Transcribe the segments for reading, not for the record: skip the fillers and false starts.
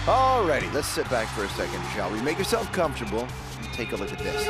Alrighty, let's sit back for a second, shall we? Make yourself comfortable and take a look at this.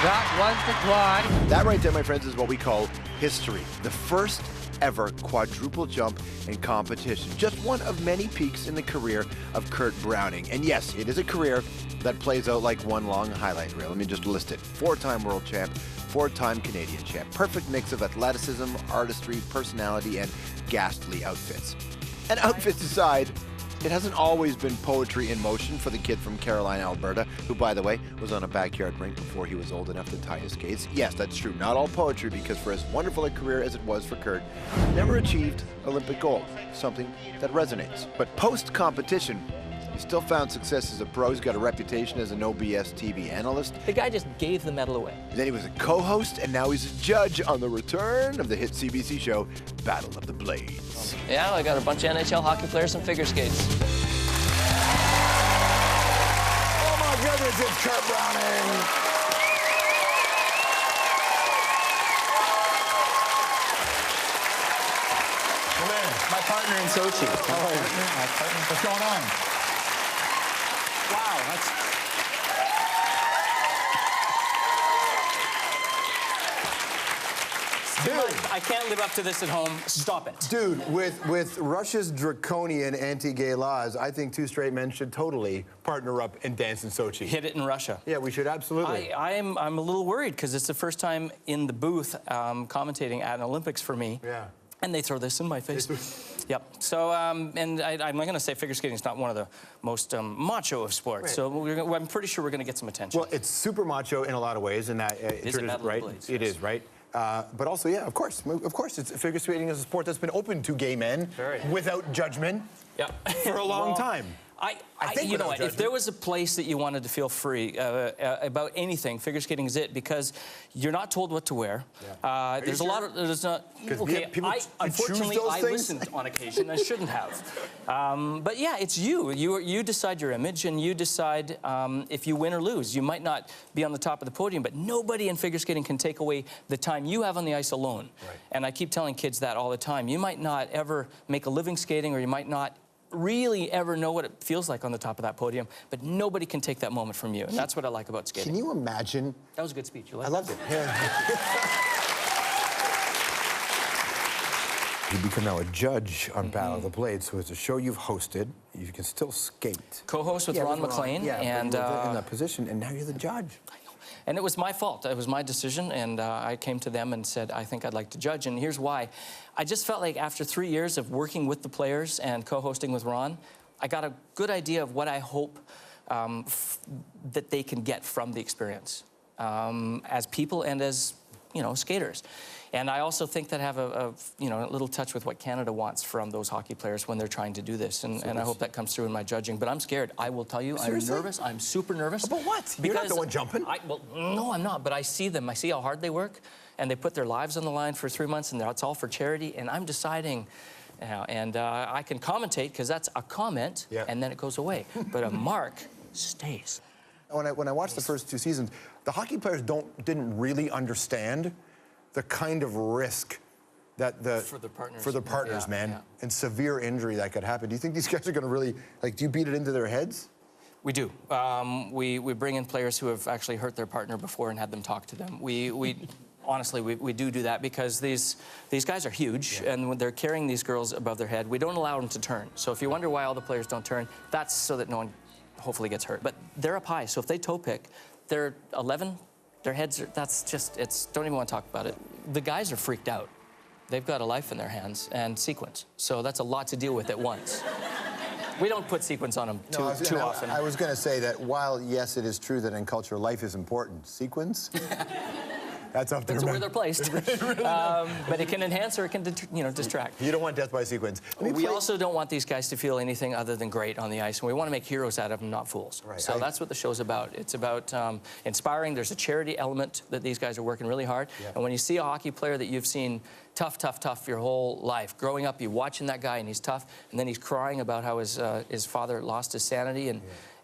That was the quad. That right there, my friends, is what we call history. The first ever quadruple jump in competition. Just one of many peaks in the career of Kurt Browning. And yes, it is a career that plays out like one long highlight reel. Let me just list it. 4-time world champ, 4-time Canadian champ. Perfect mix of athleticism, artistry, personality, and ghastly outfits. And outfits aside, it hasn't always been poetry in motion for the kid from Caroline, Alberta, who, by the way, was on a backyard rink before he was old enough to tie his skates. Yes, that's true. Not all poetry, because for as wonderful a career as it was for Kurt, never achieved Olympic gold, something that resonates. But post-competition, he still found success as a pro. He's got a reputation as an OBS TV analyst. The guy just gave the medal away. Then he was a co-host, and now he's a judge on the return of the hit CBC show, Battle of the Blades. Yeah, I got a bunch of NHL hockey players and figure skates. Oh my goodness, it's Kurt Browning. Come in. My partner in Sochi. How are you? My partner. What's going on? Wow, that's... Dude, I can't live up to this at home. Stop it. Dude, with Russia's draconian anti-gay laws, I think two straight men should totally partner up and dance in Sochi. Hit it in Russia. Yeah, we should absolutely. I'm a little worried because it's the first time in the booth commentating at an Olympics for me. Yeah. And they throw this in my face. Yep. So, and I'm going to say figure skating is not one of the most macho of sports. Right. So I'm pretty sure we're going to get some attention. Well, it's super macho in a lot of ways, and that it is a medal right. of blades, it is right. But also, yeah, of course, it's figure skating is a sport that's been open to gay men without judgment for a long time. I think you know what? If there was a place that you wanted to feel free about anything, figure skating is it, because you're not told what to wear. Yeah. There's a lot of there's not. Okay, unfortunately, I listened on occasion. I shouldn't have. But yeah, it's you. You decide your image, and you decide if you win or lose. You might not be on the top of the podium, but nobody in figure skating can take away the time you have on the ice alone. Right. And I keep telling kids that all the time. You might not ever make a living skating, or you might not really ever know what it feels like on the top of that podium, but nobody can take that moment from you, and that's what I like about skating. Can you imagine? That was a good speech. You liked I loved it. Yeah. You become now a judge on Battle of the Blades, so it's a show you've hosted. You can still skate. Co-host with Ron McLean, and in that position, and now you're the judge. And it was my fault. It was my decision, and I came to them and said, I think I'd like to judge, and here's why. I just felt like after 3 years of working with the players and co-hosting with Ron, I got a good idea of what I hope that they can get from the experience as people and as, you know, skaters. And I also think that I have a little touch with what Canada wants from those hockey players when they're trying to do this. And I hope that comes through in my judging. But I'm scared. I will tell you, Seriously? I'm nervous. I'm super nervous. About what? You're not the one jumping? Well, no, I'm not. But I see them. I see how hard they work. And they put their lives on the line for 3 months. And it's all for charity. And I'm deciding, and I can commentate because that's a comment. Yeah. And then it goes away. But a mark stays. When I watched the first 2 seasons, the hockey players didn't really understand the kind of risk that for the partners, man, and severe injury that could happen. Do you think these guys are going to really, like, do you beat it into their heads? We do. We bring in players who have actually hurt their partner before and had them talk to them. Honestly, we do that because these guys are huge, and when they're carrying these girls above their head, we don't allow them to turn. So if you wonder why all the players don't turn, that's so that no one hopefully gets hurt. But they're up high, so if they toe pick, they're 11. Their heads are, don't even want to talk about it. The guys are freaked out. They've got a life in their hands and sequence. So that's a lot to deal with at once. We don't put sequence on them too often. I was going to say that while, yes, it is true that in culture life is important, sequence, that's up there. That's where they're placed. But it can enhance or it can distract. You don't want death by sequence. We also don't want these guys to feel anything other than great on the ice, and we want to make heroes out of them, not fools. Right. So that's what the show's about. It's about inspiring. There's a charity element that these guys are working really hard. Yeah. And when you see a hockey player that you've seen tough your whole life, growing up, you're watching that guy and he's tough, and then he's crying about how his father lost his sanity,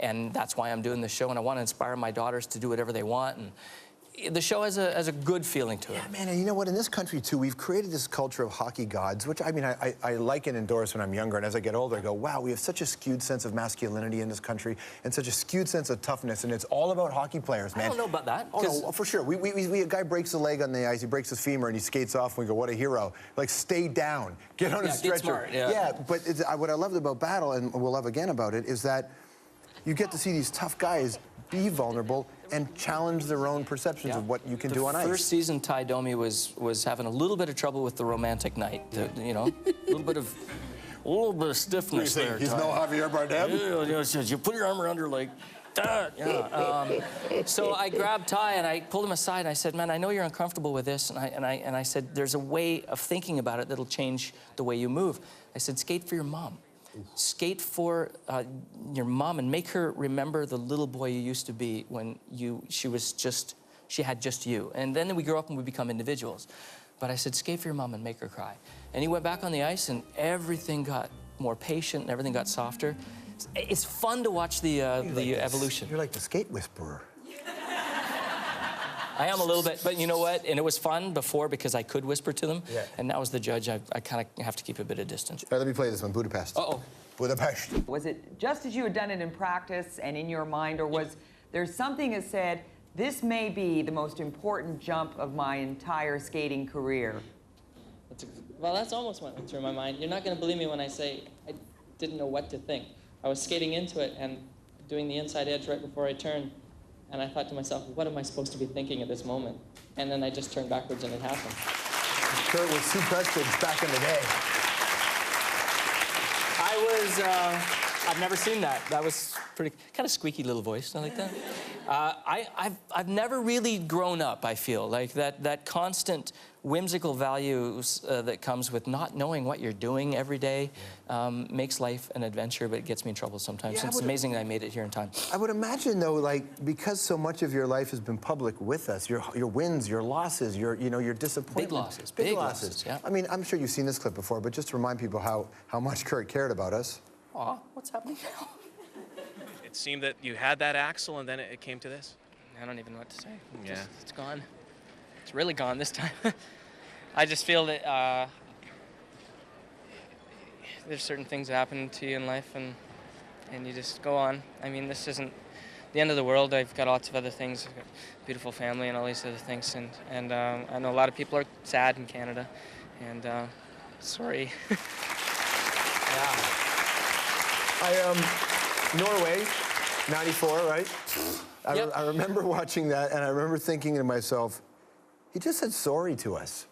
and that's why I'm doing this show, and I want to inspire my daughters to do whatever they want. And the show has a good feeling to it. Yeah, man, and you know what? In this country, too, we've created this culture of hockey gods, which, I mean, I like and endorse when I'm younger, and as I get older, I go, wow, we have such a skewed sense of masculinity in this country and such a skewed sense of toughness, and it's all about hockey players, man. I don't know about that. Oh, no, for sure. A guy breaks a leg on the ice, he breaks his femur, and he skates off, and we go, what a hero. Like, stay down. Get on a stretcher. Get smart, But what I loved about Battle, and we'll love again about it, is that you get to see these tough guys be vulnerable and challenge their own perceptions of what you can do on ice. The first season, Ty Domi was having a little bit of trouble with the romantic night. You know, a little bit of stiffness there. He's no Javier Bardem. You put your arm around her like that. Yeah. So I grabbed Ty and I pulled him aside and I said, "Man, I know you're uncomfortable with this." And I said, "There's a way of thinking about it that'll change the way you move." I said, "Skate for your mom." Skate for your mom and make her remember the little boy you used to be when she had just you. And then we grow up and we become individuals. But I said, skate for your mom and make her cry. And he went back on the ice and everything got more patient and everything got softer. It's fun to watch the evolution. You're like the skate whisperer. I am a little bit, but you know what? And it was fun before because I could whisper to them. Yeah. And now as the judge, I kind of have to keep a bit of distance. All right, let me play this one, Budapest. Uh-oh. Budapest. Was it just as you had done it in practice and in your mind, or was there something that said, this may be the most important jump of my entire skating career? Well, that's almost what went through my mind. You're not going to believe me when I say I didn't know what to think. I was skating into it and doing the inside edge right before I turned. And I thought to myself, what am I supposed to be thinking at this moment? And then I just turned backwards and it happened. Kurt was Sue Preston's back in the day. I've never seen that. That was pretty, kind of squeaky little voice, not like that. I've never really grown up, I feel. Like that constant whimsical values that comes with not knowing what you're doing every day makes life an adventure, but it gets me in trouble sometimes. Yeah, it's amazing that I made it here in time. I would imagine, though, like, because so much of your life has been public with us, your wins, your losses, your disappointments. Big losses, yeah. I mean, I'm sure you've seen this clip before, but just to remind people how much Kurt cared about us. Aw, what's happening now? It seemed that you had that axle, and then it came to this. I don't even know what to say. Yeah. It's gone. It's really gone this time. I just feel that there's certain things that happen to you in life, and you just go on. I mean, this isn't the end of the world. I've got lots of other things. I've got a beautiful family and all these other things, and I know a lot of people are sad in Canada, and sorry. Yeah. Norway, 94, right? Yep. I remember watching that, and I remember thinking to myself, he just said sorry to us.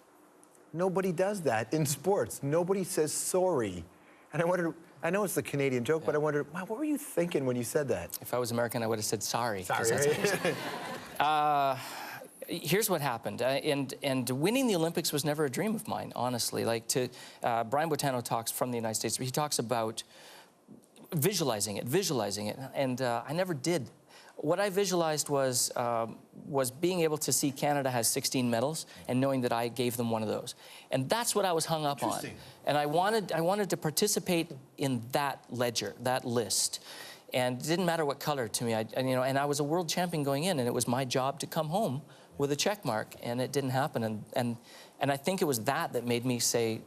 Nobody does that in sports. Nobody says sorry. And I wondered, I know it's the Canadian joke, but I wondered, wow, what were you thinking when you said that? If I was American, I would have said sorry. Sorry. Here's what happened, and winning the Olympics was never a dream of mine, honestly. Like, Brian Boitano talks from the United States, but he talks about visualizing it, and I never did. What I visualized was being able to see Canada has 16 medals and knowing that I gave them one of those. And that's what I was hung up on. And I wanted to participate in that ledger, that list. And it didn't matter what color to me. And I was a world champion going in, and it was my job to come home with a check mark, and it didn't happen. And I think it was that made me say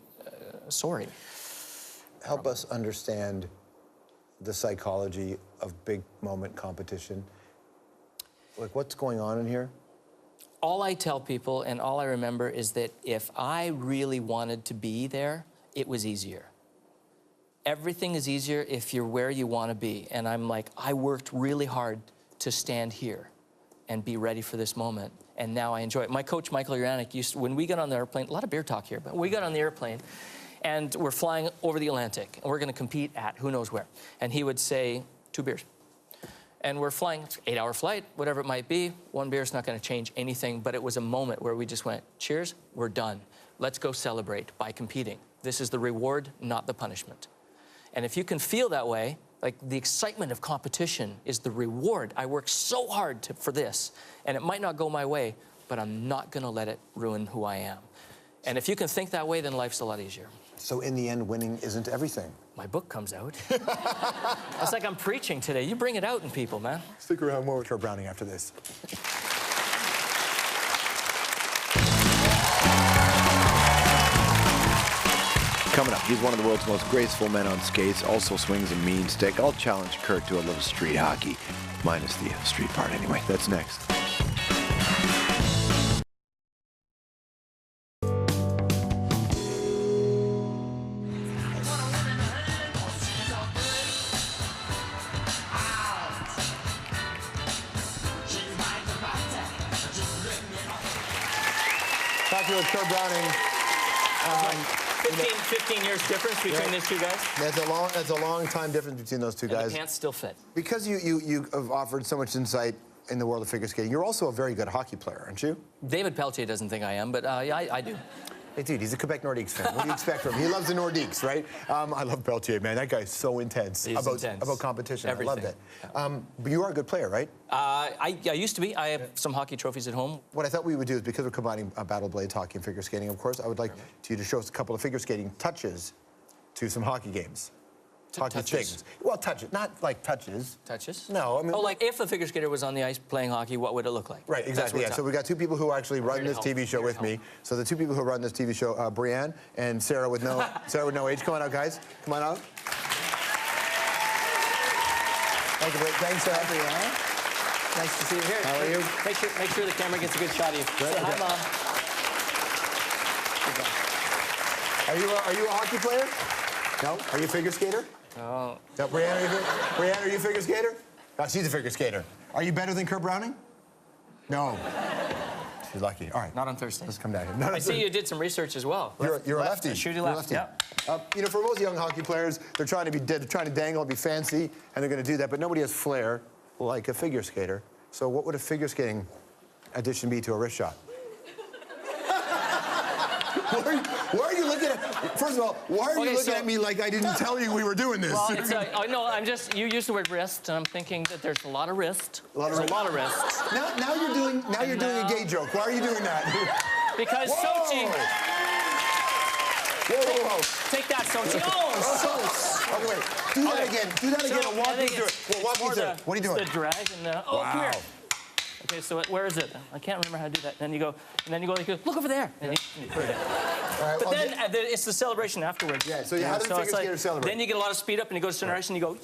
sorry. Help us understand the psychology of big moment competition. Like, what's going on in here? All I tell people and all I remember is that if I really wanted to be there, it was easier. Everything is easier if you're where you want to be. And I'm like, I worked really hard to stand here and be ready for this moment. And now I enjoy it. My coach, Michael Uranek, used to, when we got on the airplane, a lot of beer talk here, but we got on the airplane and we're flying over the Atlantic and we're going to compete at who knows where. And he would say, 2 beers. And we're flying, 8-hour flight, whatever it might be. 1 beer is not going to change anything, but it was a moment where we just went, cheers, we're done. Let's go celebrate by competing. This is the reward, not the punishment. And if you can feel that way, like the excitement of competition is the reward. I worked so hard for this, and it might not go my way, but I'm not going to let it ruin who I am. And if you can think that way, then life's a lot easier. So in the end, winning isn't everything. My book comes out. It's like I'm preaching today. You bring it out in people, man. Stick around more with Kurt Browning after this. Coming up, he's one of the world's most graceful men on skates, also swings a mean stick. I'll challenge Kurt to a little street hockey, minus the street part anyway. That's next. Talking with Kurt Browning. 15 years difference between these two guys. That's a long time difference between those two guys. The pants still fit. Because you have offered so much insight in the world of figure skating, you're also a very good hockey player, aren't you? David Pelletier doesn't think I am, but yeah, I do. Hey, dude, he's a Quebec Nordiques fan. What do you expect from him? He loves the Nordiques, right? I love Pelletier, man. That guy's so intense. He's intense. About competition. Everything. I love that. But you are a good player, right? I used to be. I have some hockey trophies at home. What I thought we would do is, because we're combining battle blades, hockey, and figure skating, of course, I would like you to show us a couple of figure skating touches to some hockey games. Hockey things. Well, touches, not like touches. Touches? No, I mean... Oh, like if a figure skater was on the ice playing hockey, what would it look like? Right, exactly, yeah. So we got two people who actually run this TV show with me. So the two people who run this TV show, Brianne and Sarah with no age. Come on out, guys. Come on out. Thank you, thanks, Sarah. Brianne. Nice to see you here. How are you? Make sure the camera gets a good shot of you. Say hi, Mom. Are you a hockey player? No? Are you a figure skater? No. No, Brianne, are you a figure skater? Oh, she's a figure skater. Are you better than Kurt Browning? No. She's lucky. All right. Not on Thursday. Let's come down here. I see you did some research as well. You're a lefty. Shooty You're left. Yeah. You know, for most young hockey players, they're trying to dangle and be fancy, and they're going to do that. But nobody has flair like a figure skater. So what would a figure skating addition be to a wrist shot? Why are you looking at... First of all, why are you looking at me like I didn't tell you we were doing this? Well, no, I'm just... You used the word wrist, and I'm thinking that there's a lot of wrist. A lot of wrist. Now you're doing a gay joke. Why are you doing that? Because Sochi... Whoa. Take that, Sochi. Oh, okay, wait. Do that again. Do that again and walk me through it. Well, walk me through it. What are you doing? The drag and the... Oh, come here. Okay, so where is it? I can't remember how to do that. And then you go, like, look over there. And you put it in. Right, but then it's the celebration afterwards. Yeah, so how does a figure skater celebrate? Then you get a lot of speed up and you go to center ice and you go, yeah!